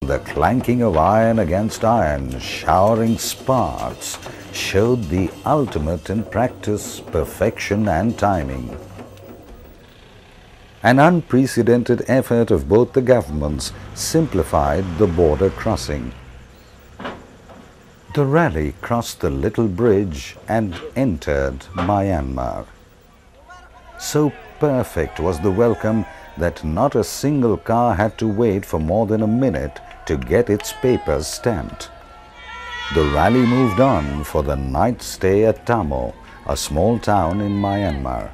The clanking of iron against iron, showering sparks, showed the ultimate in practice, perfection and timing. An unprecedented effort of both the governments simplified the border crossing. The rally crossed the little bridge and entered Myanmar. So perfect was the welcome that not a single car had to wait for more than a minute to get its papers stamped. The rally moved on for the night stay at Tamo, a small town in Myanmar.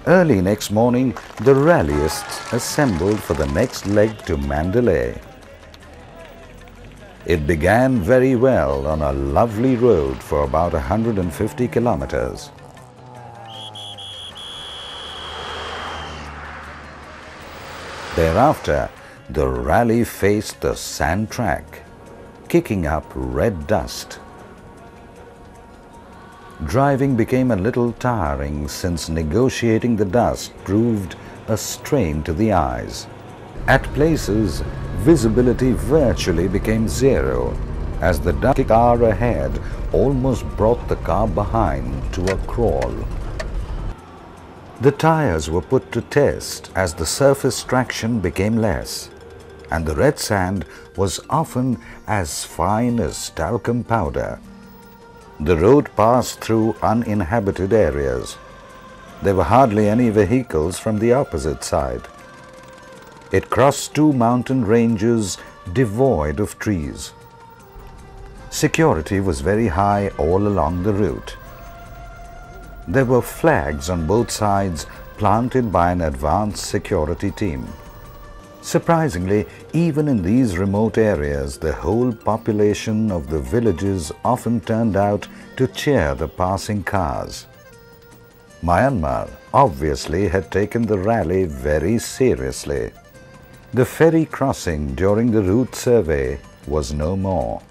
Early next morning, the rallyists assembled for the next leg to Mandalay. It began very well on a lovely road for about 150 kilometers. Thereafter, the rally faced the sand track, kicking up red dust. Driving became a little tiring since negotiating the dust proved a strain to the eyes. At places, visibility virtually became zero as the dusty car ahead almost brought the car behind to a crawl. The tires were put to test as the surface traction became less, and the red sand was often as fine as talcum powder. The road passed through uninhabited areas. There were hardly any vehicles from the opposite side. It crossed two mountain ranges devoid of trees. Security was very high all along the route. There were flags on both sides planted by an advanced security team. Surprisingly, even in these remote areas, the whole population of the villages often turned out to cheer the passing cars. Myanmar obviously had taken the rally very seriously. The ferry crossing during the route survey was no more.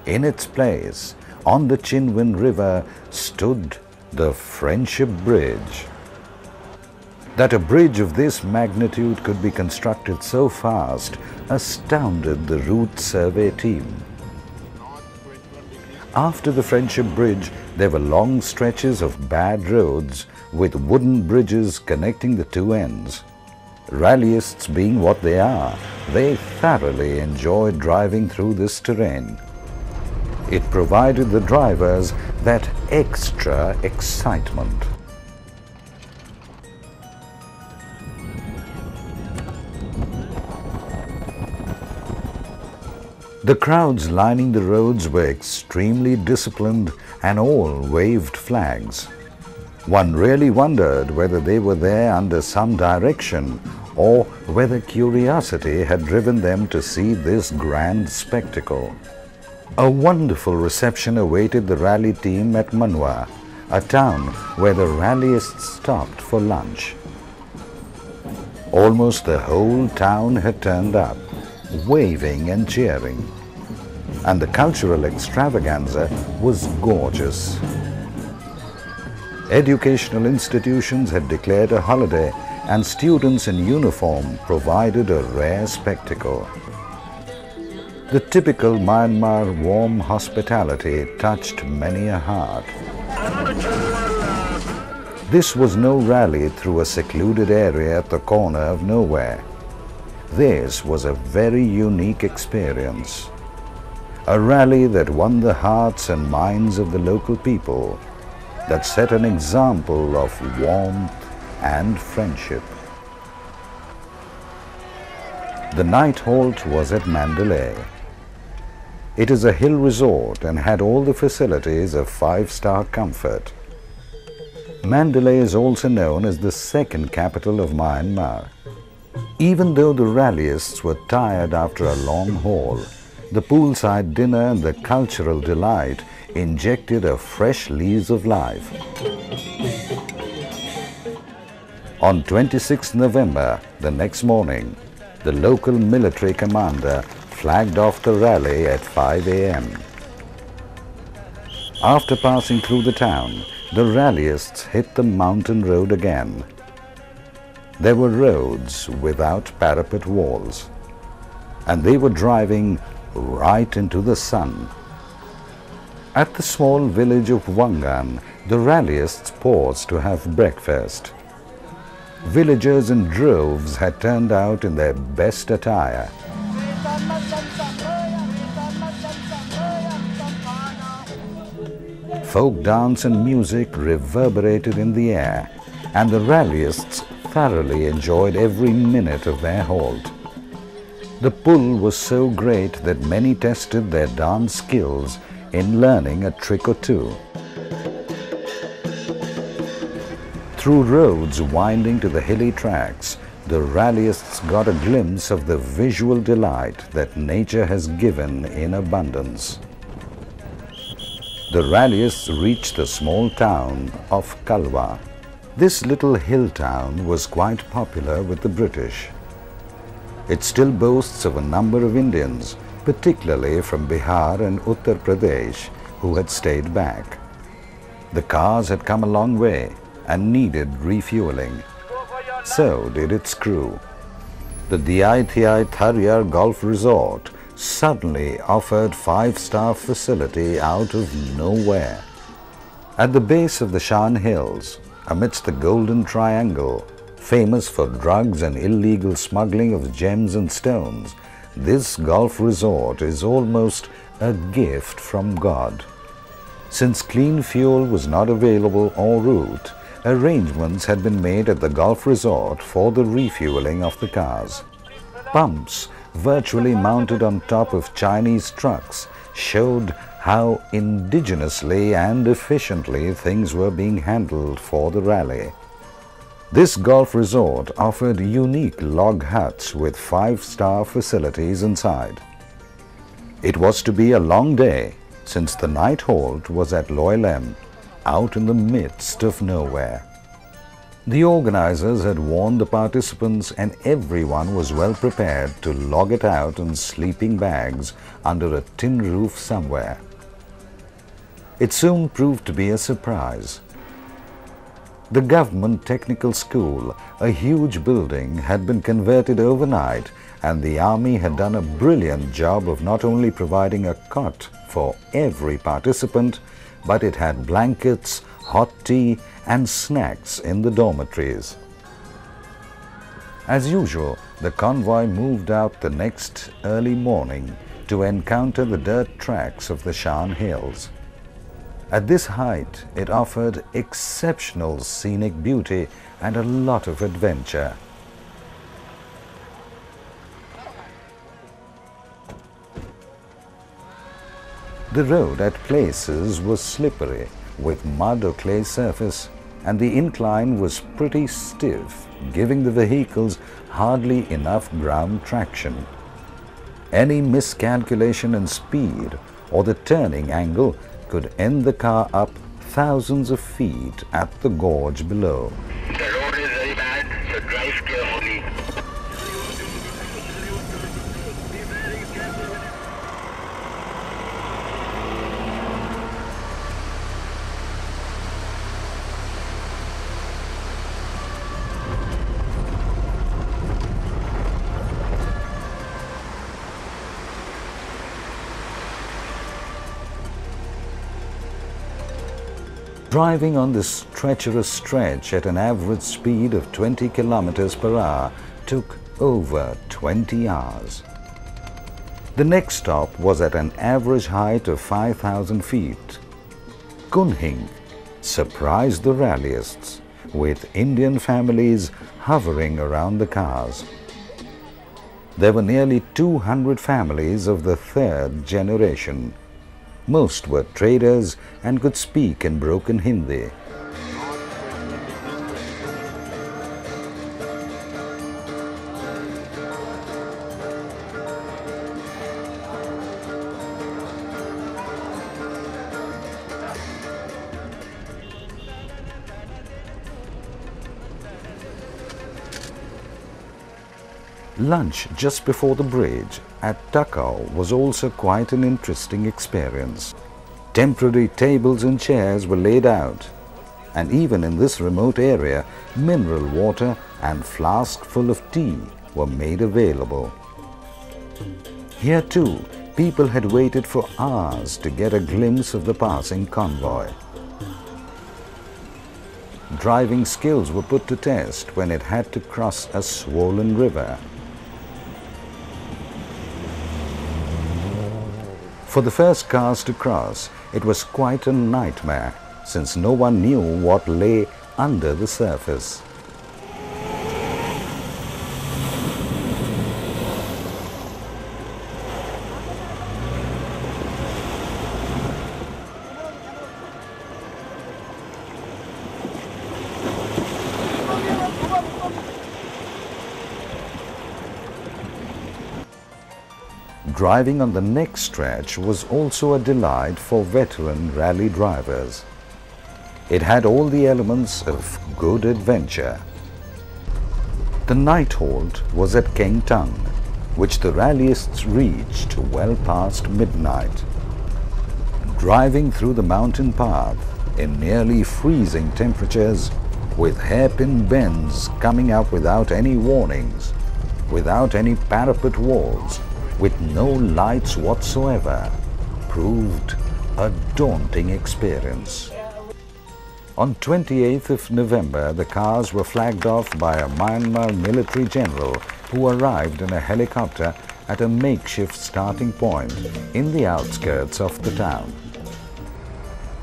In its place, on the Chinwin River, stood the Friendship Bridge. That a bridge of this magnitude could be constructed so fast astounded the route survey team. After the Friendship Bridge, there were long stretches of bad roads with wooden bridges connecting the two ends. Rallyists being what they are, they thoroughly enjoyed driving through this terrain. It provided the drivers that extra excitement. The crowds lining the roads were extremely disciplined and all waved flags. One really wondered whether they were there under some direction or whether curiosity had driven them to see this grand spectacle. A wonderful reception awaited the rally team at Manwa, a town where the rallyists stopped for lunch. Almost the whole town had turned up, waving and cheering, and the cultural extravaganza was gorgeous. Educational institutions had declared a holiday, and students in uniform provided a rare spectacle. The typical Myanmar warm hospitality touched many a heart. This was no rally through a secluded area at the corner of nowhere. This was a very unique experience. A rally that won the hearts and minds of the local people, that set an example of warmth and friendship. The night halt was at Mandalay. It is a hill resort and had all the facilities of five-star comfort. Mandalay is also known as the second capital of Myanmar. Even though the rallyists were tired after a long haul, the poolside dinner and the cultural delight injected a fresh lease of life. On 26 November, the next morning, the local military commander flagged off the rally at 5 a.m. After passing through the town, the rallyists hit the mountain road again. There were roads without parapet walls, and they were driving right into the sun. At the small village of Wangan, the rallyists paused to have breakfast. Villagers in droves had turned out in their best attire. Folk dance and music reverberated in the air, and the rallyists thoroughly enjoyed every minute of their halt. The pull was so great that many tested their dance skills in learning a trick or two. Through roads winding to the hilly tracks, the rallyists got a glimpse of the visual delight that nature has given in abundance. The rallyists reached the small town of Kalwa. This little hill town was quite popular with the British. It still boasts of a number of Indians, particularly from Bihar and Uttar Pradesh, who had stayed back. The cars had come a long way and needed refueling. So did its crew. The Diaithai Tharyar Golf Resort suddenly offered five-star facility out of nowhere. At the base of the Shan Hills, amidst the Golden Triangle, famous for drugs and illegal smuggling of gems and stones, this golf resort is almost a gift from God. Since clean fuel was not available en route, arrangements had been made at the golf resort for the refueling of the cars. Pumps, virtually mounted on top of Chinese trucks, showed how indigenously and efficiently things were being handled for the rally. This golf resort offered unique log huts with five-star facilities inside. It was to be a long day, since the night halt was at Loy Lem, out in the midst of nowhere. The organizers had warned the participants, and everyone was well prepared to log it out in sleeping bags under a tin roof somewhere. It soon proved to be a surprise. The Government Technical School, a huge building, had been converted overnight, and the Army had done a brilliant job of not only providing a cot for every participant, but it had blankets, hot tea, and snacks in the dormitories. As usual, the convoy moved out the next early morning to encounter the dirt tracks of the Shan Hills. At this height, it offered exceptional scenic beauty and a lot of adventure. The road at places was slippery, with mud or clay surface, and the incline was pretty stiff, giving the vehicles hardly enough ground traction. Any miscalculation in speed or the turning angle could end the car up thousands of feet at the gorge below. The road is very bad, so drive carefully. Driving on this treacherous stretch at an average speed of 20 kilometers per hour took over 20 hours. The next stop was at an average height of 5,000 feet. Kunming surprised the rallyists with Indian families hovering around the cars. There were nearly 200 families of the third generation. Most were traders and could speak in broken Hindi. Lunch just before the bridge at Takao was also quite an interesting experience. Temporary tables and chairs were laid out, and even in this remote area, mineral water and flask full of tea were made available. Here too, people had waited for hours to get a glimpse of the passing convoy. Driving skills were put to test when it had to cross a swollen river. For the first cars to cross, it was quite a nightmare, since no one knew what lay under the surface. Driving on the next stretch was also a delight for veteran rally drivers. It had all the elements of good adventure. The night halt was at Kengtung, which the rallyists reached well past midnight. Driving through the mountain path in nearly freezing temperatures, with hairpin bends coming up without any warnings, without any parapet walls, with no lights whatsoever, proved a daunting experience. On 28th of November, the cars were flagged off by a Myanmar military general who arrived in a helicopter at a makeshift starting point in the outskirts of the town.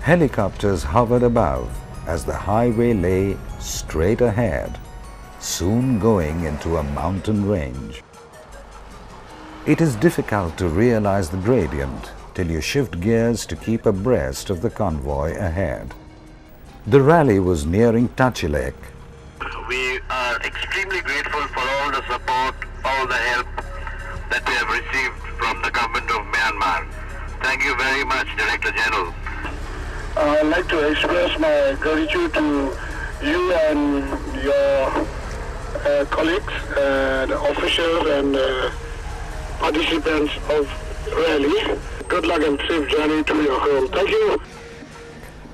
Helicopters hovered above as the highway lay straight ahead, soon going into a mountain range. It is difficult to realize the gradient till you shift gears to keep abreast of the convoy ahead. The rally was nearing Tachilek. We are extremely grateful for all the support, all the help that we have received from the government of Myanmar. Thank you very much, Director General. I'd like to express my gratitude to you and your colleagues, the officials and participants of rally. Good luck and safe journey to your home. Thank you.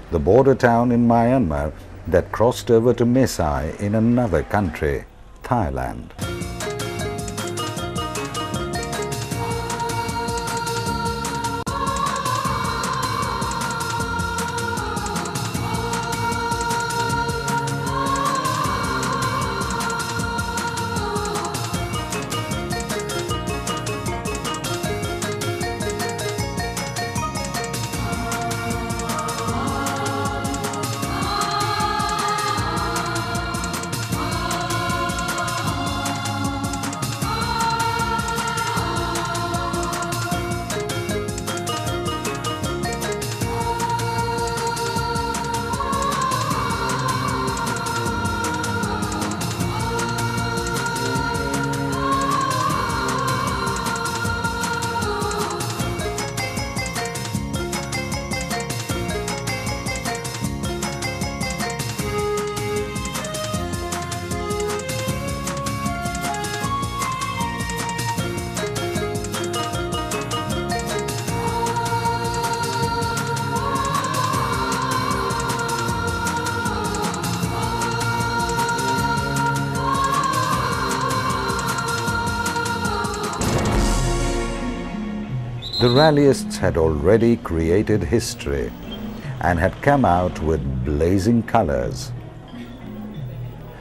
The border town in Myanmar that crossed over to Mesai in another country, Thailand. The rallyists had already created history. and had come out with blazing colors.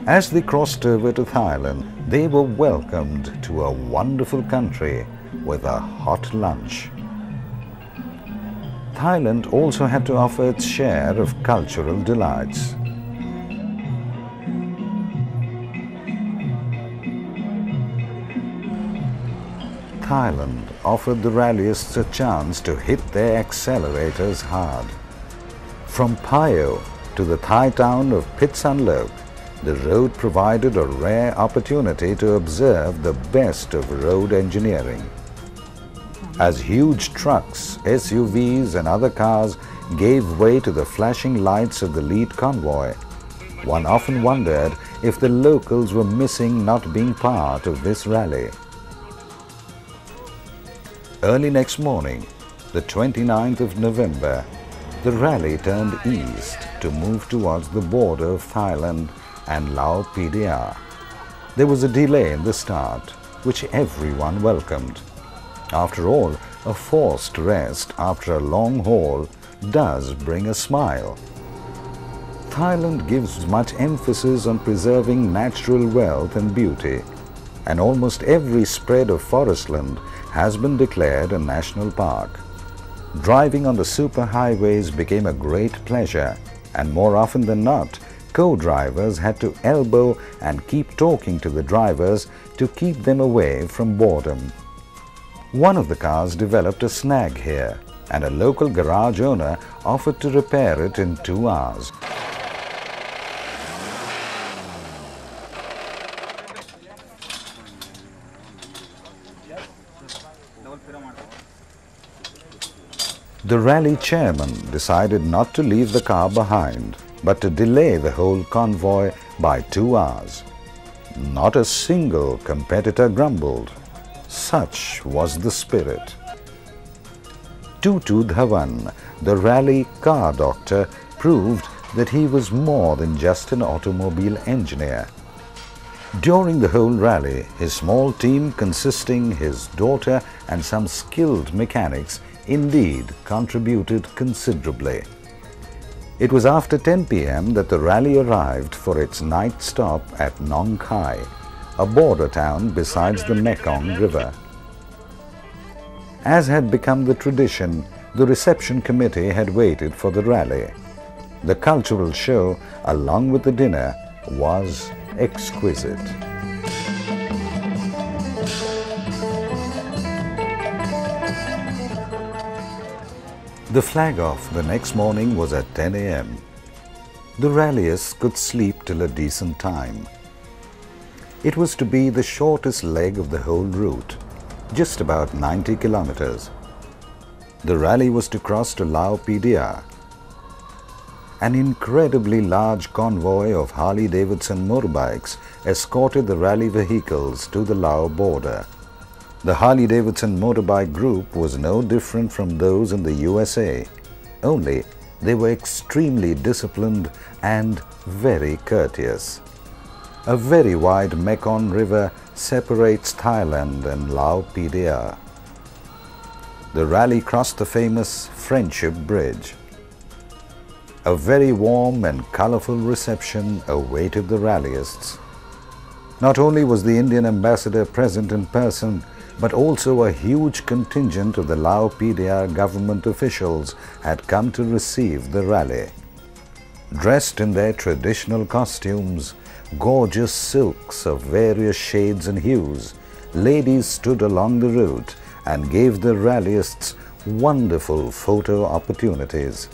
As they crossed over to Thailand, they were welcomed to a wonderful country with a hot lunch. Thailand also had to offer its share of cultural delights. Thailand offered the rallyists a chance to hit their accelerators hard. From Payo to the Thai town of Pitsanlok, the road provided a rare opportunity to observe the best of road engineering. As huge trucks, SUVs and other cars gave way to the flashing lights of the lead convoy, one often wondered if the locals were missing not being part of this rally. Early next morning, the 29th of November, the rally turned east to move towards the border of Thailand and Lao PDR. There was a delay in the start, which everyone welcomed. After all, a forced rest after a long haul does bring a smile. Thailand gives much emphasis on preserving natural wealth and beauty, and almost every spread of forestland has been declared a national park. Driving on the superhighways became a great pleasure, and more often than not, co-drivers had to elbow and keep talking to the drivers to keep them away from boredom. One of the cars developed a snag here, and a local garage owner offered to repair it in 2 hours. The rally chairman decided not to leave the car behind, but to delay the whole convoy by 2 hours. Not a single competitor grumbled. Such was the spirit. Tutu Dhawan, the rally car doctor, proved that he was more than just an automobile engineer. During the whole rally, his small team consisting his daughter and some skilled mechanics indeed contributed considerably. It was after 10 p.m. that the rally arrived for its night stop at Nong Khai, a border town besides the Mekong River. As had become the tradition, the reception committee had waited for the rally. The cultural show, along with the dinner, was exquisite. The flag-off the next morning was at 10 a.m. The rallyists could sleep till a decent time. It was to be the shortest leg of the whole route, just about 90 kilometers. The rally was to cross to Lao PDR. An incredibly large convoy of Harley-Davidson motorbikes escorted the rally vehicles to the Lao border. The Harley-Davidson motorbike group was no different from those in the USA, only they were extremely disciplined and very courteous. A very wide Mekong River separates Thailand and Lao PDR. The rally crossed the famous Friendship Bridge. A very warm and colorful reception awaited the rallyists. Not only was the Indian ambassador present in person, but also a huge contingent of the Lao PDR government officials had come to receive the rally. Dressed in their traditional costumes, gorgeous silks of various shades and hues, ladies stood along the route and gave the rallyists wonderful photo opportunities.